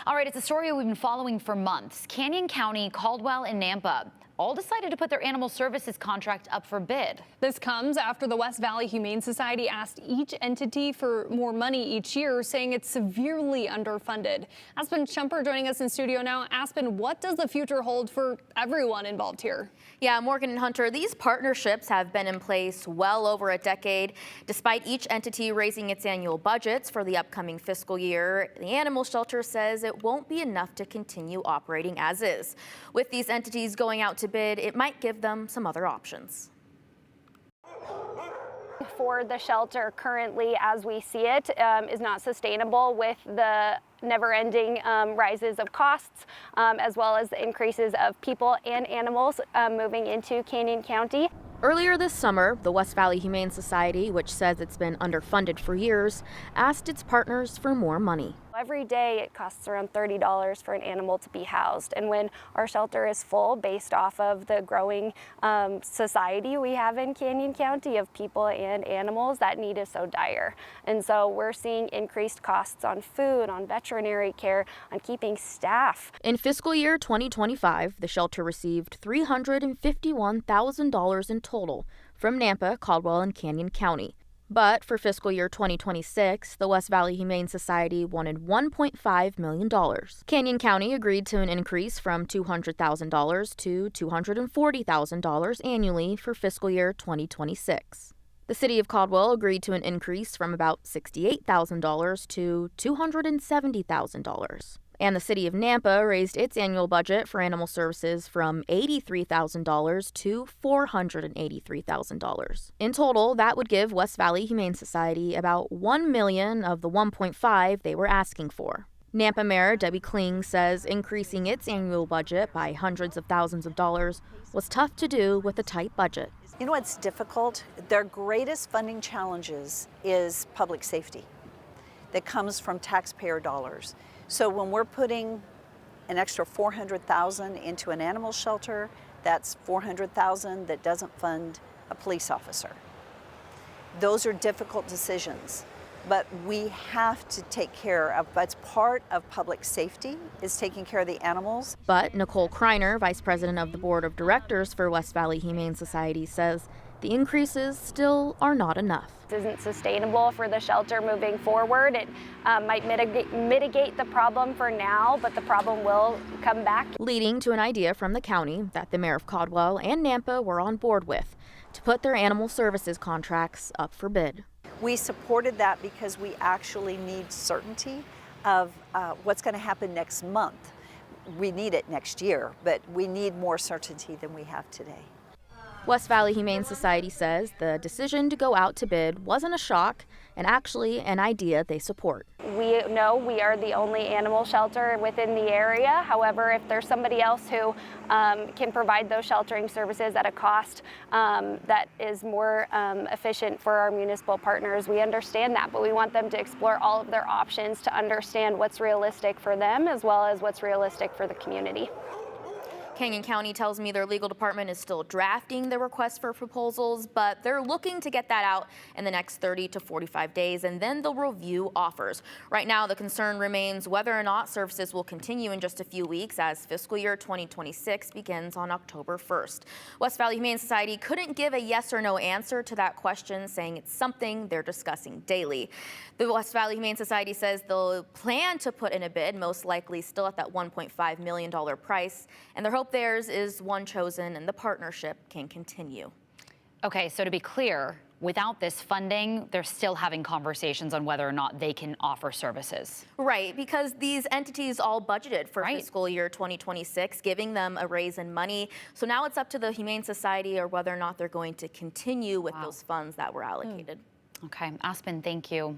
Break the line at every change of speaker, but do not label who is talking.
All right, it's a story we've been following for months. Canyon County, Caldwell, and Nampa all decided to put their animal services contract up for bid.
This comes after the West Valley Humane Society asked each entity for more money each year, saying it's severely underfunded. Aspen Shumper joining us in studio now. Aspen, what does the future hold for everyone involved here?
Yeah, Morgan and Hunter, these partnerships have been in place well over a decade. Despite each entity raising its annual budgets for the upcoming fiscal year, the animal shelter says it won't be enough to continue operating as is. With these entities going out to bid, it might give them some other options.
For the shelter currently, as we see it, is not sustainable with the never-ending rises of costs, as well as the increases of people and animals moving into Canyon County.
Earlier this summer, the West Valley Humane Society, which says it's been underfunded for years, asked its partners for more money.
Every day it costs around $30 for an animal to be housed, and when our shelter is full, based off of the growing society we have in Canyon County of people and animals, that need is so dire. And so we're seeing increased costs on food, on veterinary care, on keeping staff.
In fiscal year 2025, the shelter received $351,000 in total from Nampa, Caldwell, and Canyon County. But for fiscal year 2026, the West Valley Humane Society wanted $1.5 million. Canyon County agreed to an increase from $200,000 to $240,000 annually for fiscal year 2026. The city of Caldwell agreed to an increase from about $68,000 to $270,000. And the city of Nampa raised its annual budget for animal services from $83,000 to $483,000. In total, that would give West Valley Humane Society about $1 million of the $1.5 they were asking for. Nampa Mayor Debbie Kling says increasing its annual budget by hundreds of thousands of dollars was tough to do with a tight budget.
You know what's difficult? Their greatest funding challenges is public safety that comes from taxpayer dollars. So when we're putting an extra $400,000 into an animal shelter, that's $400,000 that doesn't fund a police officer. Those are difficult decisions, but we have to take care of, that's part of public safety, is taking care of the animals.
But Nicole Kreiner, vice president of the board of directors for West Valley Humane Society, says the increases still are not enough.
This isn't sustainable for the shelter moving forward. It might mitigate the problem for now, but the problem will come back.
Leading to an idea from the county that the mayor of Caldwell and Nampa were on board with to put their animal services contracts up for bid.
We supported that because we actually need certainty of what's going to happen next month. We need it next year, but we need more certainty than we have today.
West Valley Humane Society says the decision to go out to bid wasn't a shock and actually an idea they support.
We know we are the only animal shelter within the area. However, if there's somebody else who can provide those sheltering services at a cost that is more efficient for our municipal partners, we understand that, but we want them to explore all of their options to understand what's realistic for them as well as what's realistic for the community.
Canyon County tells me their legal department is still drafting the request for proposals, but they're looking to get that out in the next 30 to 45 days, and then they'll review offers. Right now, the concern remains whether or not services will continue in just a few weeks as fiscal year 2026 begins on October 1st. West Valley Humane Society couldn't give a yes or no answer to that question, saying it's something they're discussing daily. The West Valley Humane Society says they'll plan to put in a bid, most likely still at that $1.5 million price, and their hope theirs is one chosen and the partnership can continue.
Okay, so to be clear, without this funding, they're still having conversations on whether or not they can offer services.
Right, because these entities all budgeted for fiscal year 2026, giving them a raise in money. So now it's up to the Humane Society or whether or not they're going to continue with those funds that were allocated.
Okay, Aspen, thank you.